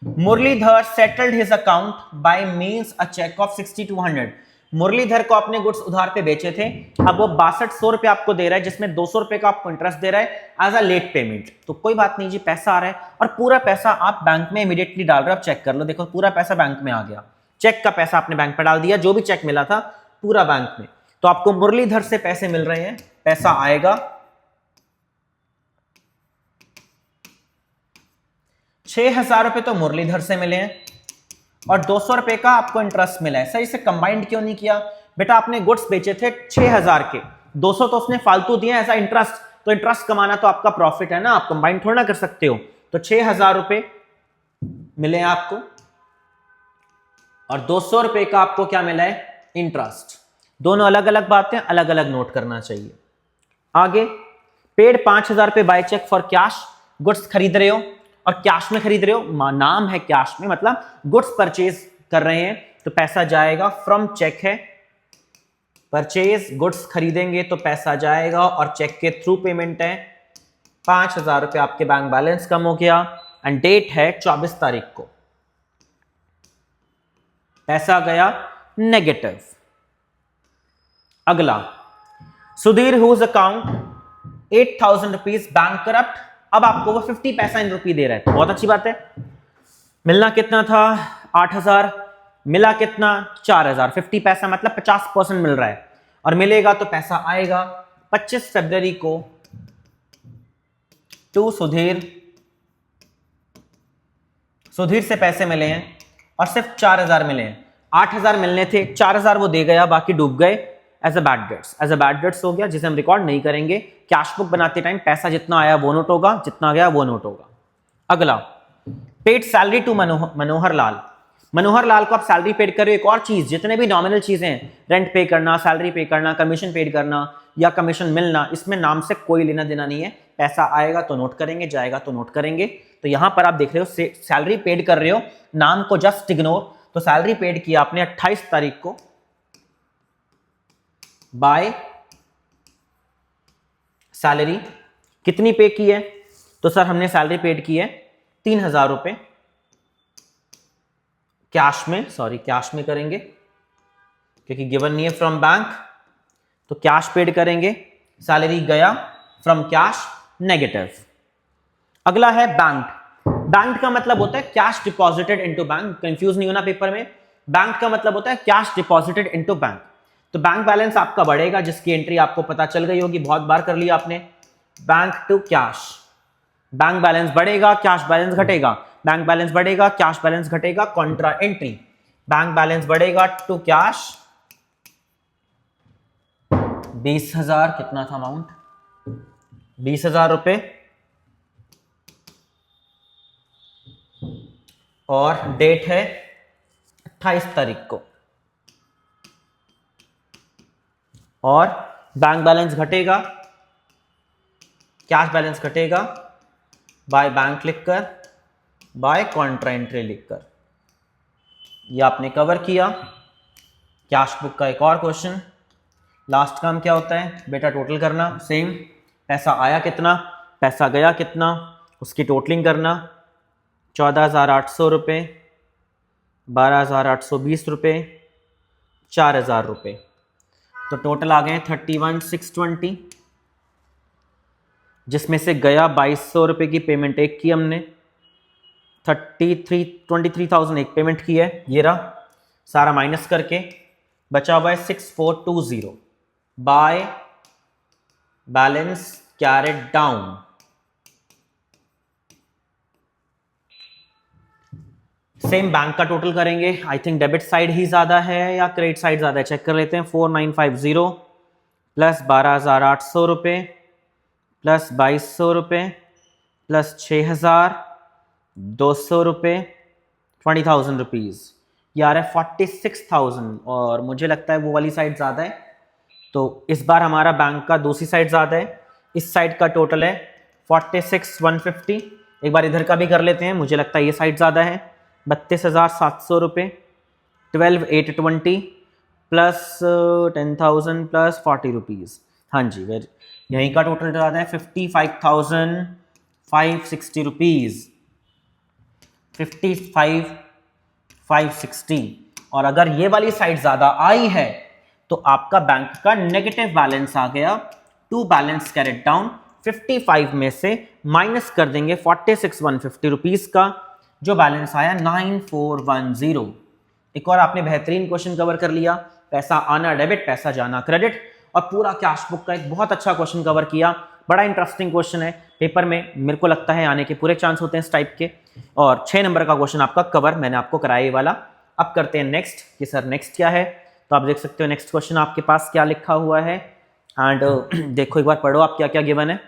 Muralidhar settled his account by means a cheque of 6,200। Muralidhar को आपने गुड्स उधार पे बेचे थे, अब वो 6200 रुपए आपको दे रहा है, जिसमें 200 रुपए का आपको इंटरेस्ट दे रहा है एज अ लेट पेमेंट। तो कोई बात नहीं जी, पैसा आ रहा है और पूरा पैसा आप बैंक में इमीडिएटली डाल रहे हो। आप चेक कर लो, देखो पूरा पैसा बैंक में आ गया, चेक का पैसा आपने बैंक पे डाल दिया, जो भी चेक मिला था पूरा बैंक में। तो आपको मुरलीधर से पैसे मिल रहे हैं, पैसा आएगा 6000 रुपए तो मुरलीधर से मिले हैं और 200 रुपए का आपको इंटरेस्ट मिला है। सर इसे कंबाइंड क्यों नहीं किया? बेटा आपने गुड्स बेचे थे 6000 के, 200 तो उसने फालतू दिए ऐसा इंटरेस्ट, तो इंटरेस्ट कमाना तो आपका प्रॉफिट है ना, आप कंबाइंड थोड़ा ना कर सकते हो। तो 6000 रुपए मिले आपको और 200 रुपए का आपको क्या मिला है? इंटरेस्ट। दोनों अलग अलग बातें, अलग अलग नोट करना चाहिए। आगे, पेड 5000 रुपए by cheque for cash, goods खरीद रहे हो और कैश में खरीद रहे हो, नाम है कैश में, मतलब गुड्स परचेज कर रहे हैं, तो पैसा जाएगा फ्रॉम चेक है, परचेज गुड्स खरीदेंगे तो पैसा जाएगा और चेक के थ्रू पेमेंट है। 5000 रुपए आपके बैंक बैलेंस कम हो गया एंड डेट है 24 तारीख को, पैसा गया नेगेटिव। अगला, Sudhir whose account 8000 rupees bankrupt, अब आपको वो 50 पैसा इन रुपये दे रहा है, बहुत अच्छी बात है। मिलना कितना था? 8000, मिला कितना? 4000, 50 पैसा मतलब 50% मिल रहा है और मिलेगा तो पैसा आएगा 25 फरवरी को टू सुधीर। सुधीर से पैसे मिले हैं और सिर्फ 4000 मिले हैं, 8000 मिलने थे, 4000 वो दे गया, बाकी डूब गए as a bad debts. As a bad debts हो गया, जिसे हम रिकॉर्ड नहीं करेंगे। कैश बुक बनाते टाइम पैसा जितना आया वो नोट होगा, जितना गया वो नोट होगा। अगला, paid salary to Manohar Lal, Manohar Lal को आप सैलरी पेड कर रहे हो। एक और चीज, जितने भी नॉमिनल चीजें हैं, रेंट पे करना, सैलरी पे करना, कमीशन पेड करना या कमीशन मिलना, इसमें नाम से कोई लेना देना नहीं है। पैसा आएगा तो नोट करेंगे, जाएगा तो नोट करेंगे। तो यहां पर आप देख रहे हो सैलरी पेड कर रहे हो, नाम को जस्ट इग्नोर। तो सैलरी पेड किया आपने 28 तारीख को बाय सैलरी। कितनी पे की है? तो सर हमने सैलरी पेड की है 3000 रुपए कैश में, सॉरी कैश में करेंगे क्योंकि गिवन नहीं है फ्रॉम बैंक, तो कैश पेड करेंगे। सैलरी गया फ्रॉम कैश, नेगेटिव। अगला है बैंक। बैंक का मतलब होता है cash deposited into bank, confuse नहीं होना पेपर में। बैंक का मतलब होता है कैश डिपॉजिटेड इनटू बैंक। तो बैंक बैलेंस आपका बढ़ेगा, जिसकी एंट्री आपको पता चल गई होगी, बहुत बार कर लिया आपने। Bank to cash, bank balance बढ़ेगा, कैश बैलेंस घटेगा, बैंक बैलेंस बढ़ेगा, कैश बैलेंस घटेगा, कॉन्ट्रा एंट्री। बैंक बैलेंस बढ़ेगा टू कैश 20,000, कितना था अमाउंट? 20,000 रुपए, और डेट है 28 तारीख को, और बैंक बैलेंस घटेगा, कैश बैलेंस घटेगा, बाय बैंक लिखकर, बाय कॉन्ट्रा एंट्री लिखकर। ये आपने कवर किया। कैश बुक का एक और क्वेश्चन, लास्ट काम क्या होता है बेटा? टोटल करना। सेम, पैसा आया कितना, पैसा गया कितना, उसकी टोटलिंग करना। 14,800 रुपये, 12,820 रुपये, 4,000 रुपये, तो टोटल आ गए 31,620, जिसमें से गया 2,200 रुपये की पेमेंट एक की हमने, 23,000 एक पेमेंट की है, ये रहा सारा माइनस करके बचा हुआ है 6,420 by balance carried down. Same bank का टोटल करेंगे। आई थिंक डेबिट साइड ही ज्यादा है या क्रेडिट साइड ज्यादा है, चेक कर लेते हैं। 4,950 प्लस 12,800 रुपये प्लस 2,200 रुपये प्लस 6,200 रुपये, 20,000 रुपीज़, ये आ रहा है 46,000, और मुझे लगता है वो वाली साइड ज़्यादा है, तो इस बार हमारा बैंक का दूसरी साइड ज़्यादा है। इस साइड का टोटल है 46,150। एक बार इधर का भी कर लेते हैं, मुझे लगता है ये साइड ज़्यादा है। 32,700 रुपये, 12,820 प्लस 10,000 प्लस 40 रुपीज़। हाँ जी, वेरी, यहीं का टोटल ज़्यादा है 55,560 रुपीज़, 55,560। और अगर ये वाली साइड ज़्यादा आई है तो आपका बैंक का नेगेटिव बैलेंस आ गया। टू बैलेंस कैरेट डाउन, 55 में से माइनस कर देंगे 46,150 रुपीज का, जो बैलेंस आया 9410। एक और आपने बेहतरीन क्वेश्चन कवर कर लिया, पैसा आना डेबिट, पैसा जाना क्रेडिट, और पूरा कैश बुक का एक बहुत अच्छा क्वेश्चन कवर किया। बड़ा इंटरेस्टिंग क्वेश्चन है, पेपर में मेरे को लगता है आने के पूरे चांस होते हैं इस टाइप के। और 6 नंबर का क्वेश्चन आपका कवर मैंने आपको कराया ये वाला। अब करते हैं नेक्स्ट कि सर नेक्स्ट क्या है। तो आप देख सकते हो नेक्स्ट क्वेश्चन आपके पास क्या लिखा हुआ है, एंड देखो एक बार पढ़ो आप क्या क्या गिवन है।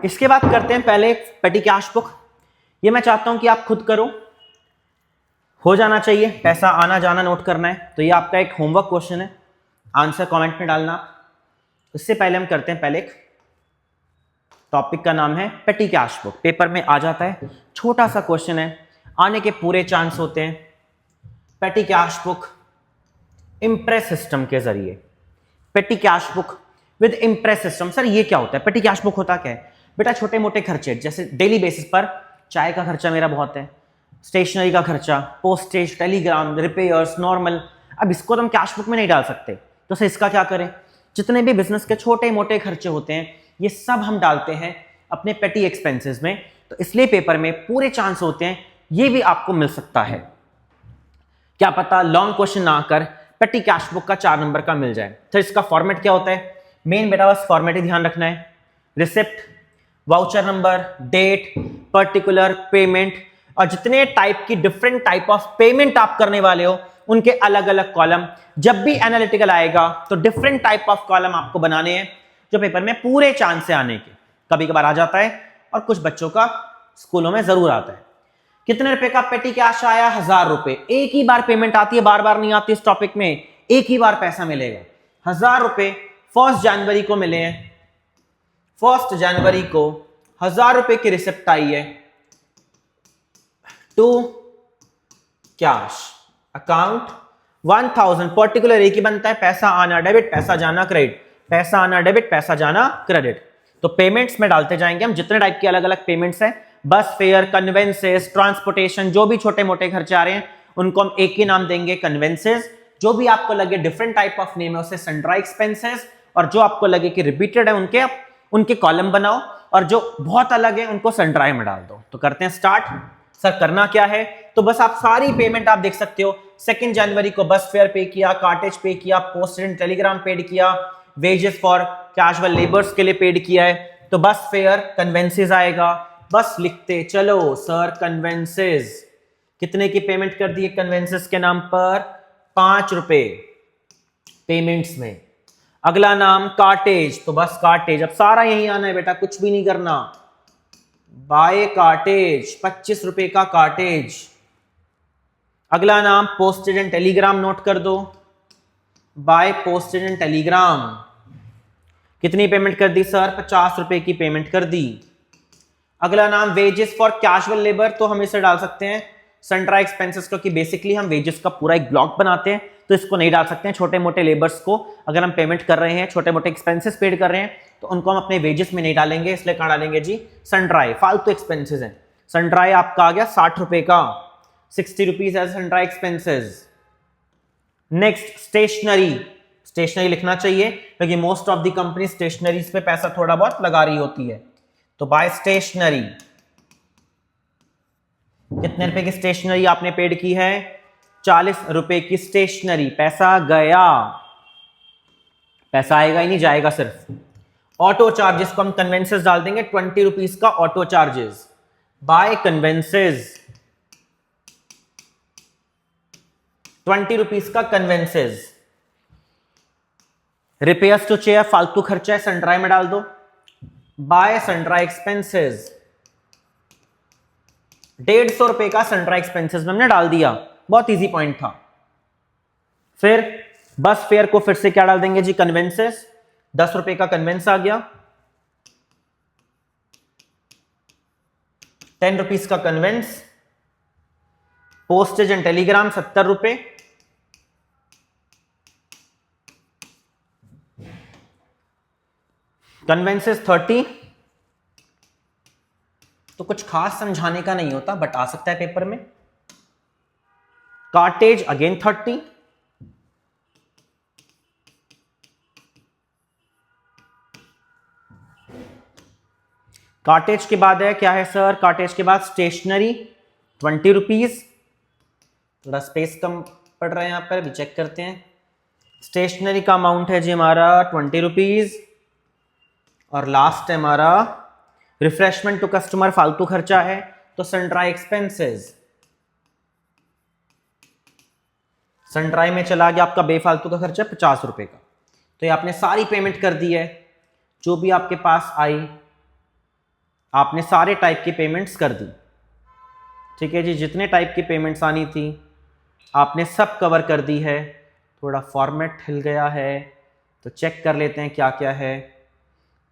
इसके बाद करते हैं पहले पेटी कैश बुक। ये मैं चाहता हूं कि आप खुद करो, हो जाना चाहिए, पैसा आना जाना नोट करना है। तो ये आपका एक होमवर्क क्वेश्चन है, आंसर कमेंट में डालना। इससे पहले हम करते हैं पहले एक टॉपिक का नाम है पेटी कैश बुक। पेपर में आ जाता है, छोटा सा क्वेश्चन है, आने के पूरे चांस होते हैं। पेटी कैश बुक इंप्रेस सिस्टम के जरिए, पेटी cash book with Impress system. Sir ये क्या होता है, पेटी कैश बुक होता क्या है? बेटा छोटे मोटे खर्चे, जैसे डेली बेसिस पर चाय का खर्चा मेरा बहुत है, स्टेशनरी का खर्चा, पोस्टेज, टेलीग्राम, रिपेयर्स, नॉर्मल। अब इसको तो हम कैश बुक में नहीं डाल सकते, तो सर इसका क्या करें? जितने भी बिजनेस के छोटे मोटे खर्चे होते हैं ये सब हम डालते हैं अपने पेटी एक्सपेंसेस में। तो इसलिए पेपर में पूरे चांस होते हैं ये भी आपको मिल सकता है। क्या पता लॉन्ग क्वेश्चन ना आकर पेटी कैश बुक का 4 नंबर का मिल जाए। तो इसका फॉर्मेट क्या होता है? मेन बेटा बस फॉर्मेट ही ध्यान रखना है। Receipt, voucher number, date, particular, payment, और जितने टाइप की डिफरेंट टाइप ऑफ पेमेंट आप करने वाले हो उनके अलग अलग कॉलम। जब भी एनालिटिकल आएगा तो डिफरेंट टाइप ऑफ कॉलम आपको बनाने हैं, जो पेपर में पूरे चांस से आने के। कभी कभार आ जाता है और कुछ बच्चों का स्कूलों में जरूर आता है। कितने रुपए का पेटी कैश आया? 1000 रुपए। एक ही बार पेमेंट आती है, बार बार नहीं आती इस टॉपिक में, एक ही बार पैसा मिलेगा। 1000 रुपए 1 जनवरी को मिले हैं। 1 जनवरी को 1000 रुपए की रिसिप्ट आई है टू कैश अकाउंट 1000। पर्टिकुलर एक ही बनता है, पैसा आना डेबिट, पैसा जाना क्रेडिट, पैसा आना डेबिट, पैसा जाना क्रेडिट। तो पेमेंट्स में डालते जाएंगे हम जितने टाइप की अलग अलग पेमेंट्स हैं, बस फेयर, कन्वेंसेस, ट्रांसपोर्टेशन, जो भी छोटे मोटे खर्चे आ रहे हैं उनको हम एक ही नाम देंगे, कन्वेंसेस। जो भी आपको लगे डिफरेंट टाइप ऑफ नेम है उसे सन्ड्री एक्सपेंसेस, और जो आपको लगे कि रिपीटेड है उनके कॉलम बनाओ, और जो बहुत अलग है उनको सन्ड्री में डाल दो। तो करते हैं स्टार्ट। सर करना क्या है? तो बस आप सारी पेमेंट आप देख सकते हो। 2 जनवरी को बस फेयर पे किया, कार्टेज पे किया, पोस्टेज एंड टेलीग्राम पेड किया, वेजेस फॉर कैजुअल लेबर्स के लिए पेड किया है। तो बस फेयर कन्वेंसेस आएगा, बस लिखते चलो सर कन्वेंसेस। कितने की पेमेंट कर दी है कन्वेंसेस के नाम पर? 5 रुपए पेमेंट्स में। अगला नाम कार्टेज, तो बस कार्टेज। अब सारा यही आना है बेटा, कुछ भी नहीं करना। बाय कार्टेज 25 रुपए का कार्टेज। अगला नाम पोस्टेज एंड टेलीग्राम, नोट कर दो, बाय पोस्टेज एंड टेलीग्राम। कितनी पेमेंट कर दी सर? 50 रुपए की पेमेंट कर दी। अगला नाम वेजेस फॉर कैजुअल लेबर, तो हम इसे डाल सकते हैं सन्ड्री एक्सपेंसेस, क्योंकि बेसिकली हम वेजेस का पूरा एक ब्लॉक बनाते हैं, तो इसको नहीं डाल सकते हैं। छोटे मोटे लेबर्स को अगर हम पेमेंट कर रहे हैं, छोटे मोटे एक्सपेंसेस पेड कर रहे हैं, तो उनको हम अपने वेजेस में नहीं डालेंगे, इसलिए कहां डालेंगे जी? सन्ड्री। फालतू एक्सपेंसेस हैं। सन्ड्री आपका आ गया 60 रुपए का, 60 rupees as sundry expenses. Next stationery, stationery लिखना चाहिए क्योंकि most of the company stationeries पे पैसा थोड़ा बहुत लगा रही होती है। तो बाय स्टेशनरी, कितने रुपए की स्टेशनरी आपने पेड की है? 40 रुपए की स्टेशनरी। पैसा गया, पैसा आएगा ही नहीं, जाएगा सिर्फ। ऑटो चार्जेस को हम कन्वेंसेस डाल देंगे, 20 रुपीज का ऑटो चार्जेस। बाय कन्वेंसेस 20 रुपीज का कन्वेंसेस। रिपेयर्स टू चेयर फालतू खर्चा है, सन्ड्री में डाल दो, बाय सन्ड्री एक्सपेंसेस। 150 रुपए का सन्ड्री एक्सपेंसेस में हमने डाल दिया, बहुत इजी पॉइंट था। फिर बस फेयर को फिर से क्या डाल देंगे जी? कन्वेंसेस। 10 रुपए का कन्वेंस आ गया, 10 रुपीज का कन्वेंस। पोस्टेज एंड टेलीग्राम 70 रुपए, कन्वेंसेस 30। तो कुछ खास समझाने का नहीं होता बट आ सकता है पेपर में। कार्टेज अगेन 30, कार्टेज के बाद है क्या है सर, कार्टेज के बाद स्टेशनरी 20 रुपीज, थोड़ा स्पेस कम पड़ रहा है यहां पर भी, चेक करते हैं। स्टेशनरी का अमाउंट है जी हमारा 20 रुपीज। और लास्ट है हमारा रिफ्रेशमेंट टू कस्टमर, फालतू खर्चा है तो सनड्राई एक्सपेंसेस, सनड्राई में चला गया आपका बेफालतू का खर्चा 50 रुपए का। तो ये आपने सारी पेमेंट कर दी है, जो भी आपके पास आई आपने सारे टाइप की पेमेंट्स कर दी। ठीक है जी, जितने टाइप की पेमेंट्स आनी थी आपने सब कवर कर दी है। थोड़ा फॉर्मेट हिल गया है तो चेक कर लेते हैं क्या क्या है।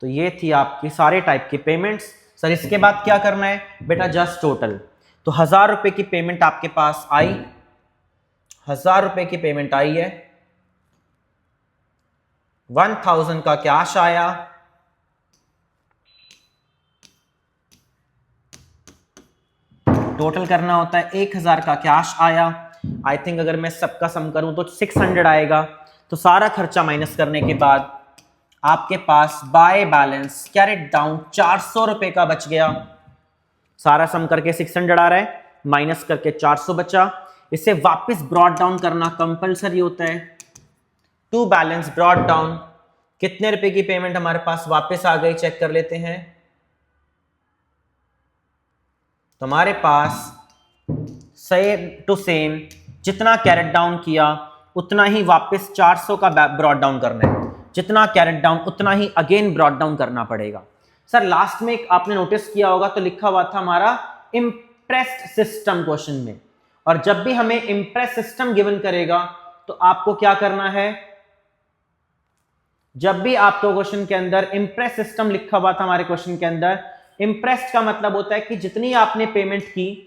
तो ये थी आपकी सारे टाइप की पेमेंट्स। सर इसके बाद क्या करना है बेटा, जस्ट टोटल। तो 1000 रुपए की पेमेंट आपके पास आई, 1000 रुपए की पेमेंट आई है, 1000 का कैश आया, टोटल करना होता है 1000 का कैश आया। आई थिंक अगर मैं सबका सम करूं तो 600 आएगा। तो सारा खर्चा माइनस करने के बाद आपके पास बाय बैलेंस कैरेट डाउन 400 रुपए का बच गया। सारा सम करके 600 आ रहा है, माइनस करके 400 बचा। इसे वापस ब्रॉड डाउन करना कंपलसरी होता है। टू बैलेंस ब्रॉड डाउन, कितने रुपए की पेमेंट हमारे पास वापस आ गई, चेक कर लेते हैं। तो हमारे पास सेम टू सेम जितना कैरेट डाउन किया उतना ही वापस 400 का ब्रॉड डाउन करना है, जितना कैरेट डाउन उतना ही अगेन ब्रॉड डाउन करना पड़ेगा। सर लास्ट में एक आपने नोटिस किया होगा तो लिखा हुआ था हमारा इम्प्रेस्ड सिस्टम क्वेश्चन में, और जब भी हमें इम्प्रेस सिस्टम गिवन करेगा तो आपको क्या करना है, जब भी आपको क्वेश्चन के अंदर इम्प्रेस सिस्टम लिखा हुआ था हमारे क्वेश्चन के अंदर, इम्प्रेस्ड का मतलब होता है कि जितनी आपने पेमेंट की,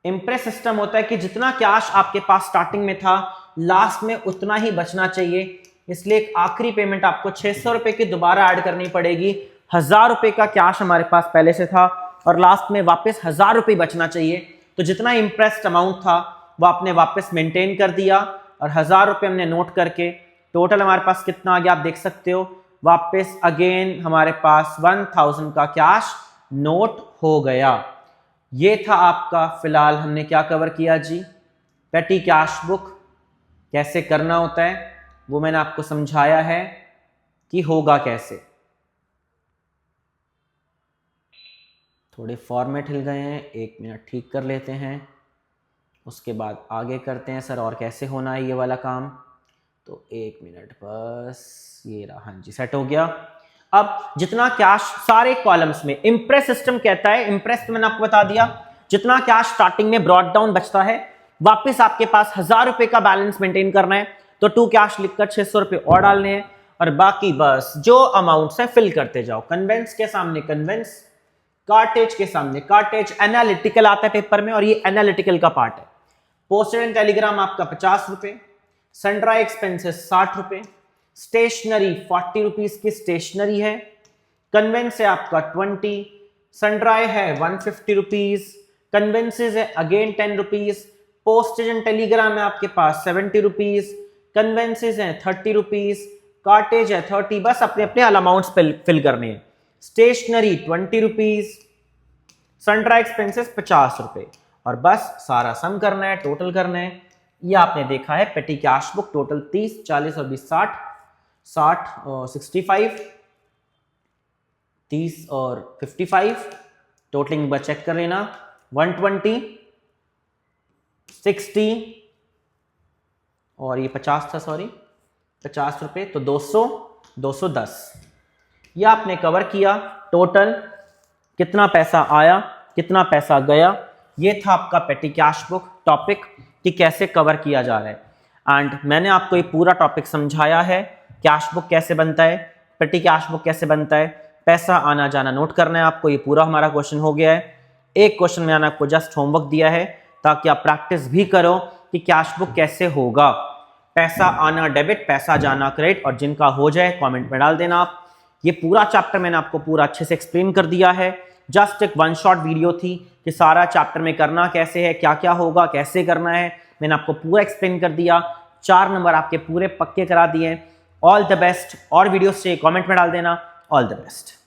इम्प्रेस सिस्टम होता है कि जितना कैश आपके पास स्टार्टिंग में था लास्ट में उतना ही बचना चाहिए। इसलिए एक आखिरी पेमेंट आपको 600 रुपए की दोबारा ऐड करनी पड़ेगी। 1000 रुपए का कैश हमारे पास पहले से था और लास्ट में वापस 1000 रुपए बचना चाहिए। तो जितना इम्प्रेस्ड अमाउंट था वो आपने वापस मेंटेन कर दिया और 1000 रुपए हमने नोट करके टोटल हमारे पास कितना आ गया आप देख सकते हो। वापस अगेन हमारे पास 1000 का कैश नोट हो गया। ये था आपका, फिलहाल हमने क्या कवर किया जी, पेटी कैश बुक कैसे करना होता है वो मैंने आपको समझाया है कि होगा कैसे। थोड़े फॉर्मेट हिल गए हैं, 1 मिनट ठीक कर लेते हैं, उसके बाद आगे करते हैं सर और कैसे होना है ये वाला काम। तो 1 मिनट बस, ये रहा, हाँ जी सेट हो गया। अब जितना कैश सारे कॉलम्स में, इंप्रेस सिस्टम कहता है, इंप्रेस तो मैंने आपको बता दिया, जितना कैश स्टार्टिंग में ब्रॉड डाउन बचता है वापस आपके पास 1000 रुपए का बैलेंस मेंटेन करना है तो टू कैश लिखकर 600 रुपए और डालने हैं और बाकी बस जो अमाउंट्स है फिल करते जाओ। कन्वेंस के सामने कन्वेंस, कार्टेज के सामने कार्टेज। एनालिटिकल आता है पेपर में और ये एनालिटिकल का पार्ट है। पोस्टेज एंड टेलीग्राम आपका 50 रुपए, सनड्राई एक्सपेंसेस 60 रुपए, स्टेशनरी 40 रुपीज की स्टेशनरी है, कन्वेंस है आपका 20, सनड्राई है 150 रुपीज, कन्वेंसेज है again 10 rupees, postage and Telegram है आपके पास 70 रुपीज, कन्वेंसेज है 30 रुपीज, कार्टेज है 30। बस अपने अपने अमाउंट्स फिल करने हैं। स्टेशनरी 20 रुपीज, सनड्राई एक्सपेंसेस 50 रुपए और बस सारा सम करना है, टोटल करना है। ये आपने देखा है पेटी कैश बुक टोटल 30, 40 और 20 60, 60 और 65, 30 और 55, टोटलिंग बस चेक कर लेना, 120, 60 और ये 50 था, सॉरी 50 रुपए, तो 200, 210। ये आपने कवर किया। टोटल कितना पैसा आया, कितना पैसा गया, ये था आपका पेटी कैश बुक टॉपिक कि कैसे कवर किया जा रहा है। एंड मैंने आपको ये पूरा टॉपिक समझाया है, कैश बुक कैसे बनता है, पेटी कैश बुक कैसे बनता है, पैसा आना जाना नोट करना है आपको। ये पूरा हमारा क्वेश्चन हो गया है एक क्वेश्चन मैंने आपको जस्ट होमवर्क दिया है ताकि आप प्रैक्टिस भी करो कि कैश बुक कैसे होगा। पैसा आना डेबिट, पैसा जाना क्रेडिट, और जिनका हो जाए कमेंट में डाल देना आप। ये पूरा चैप्टर मैंने आपको पूरा अच्छे से एक्सप्लेन कर दिया है। जस्ट एक वन शॉट वीडियो थी कि सारा चैप्टर में करना कैसे है, क्या क्या होगा, कैसे करना है, मैंने आपको पूरा एक्सप्लेन कर दिया। 4 नंबर आपके पूरे पक्के करा दिए। All the best. और वीडियोस चाहिए कमेंट में डाल देना। All the best.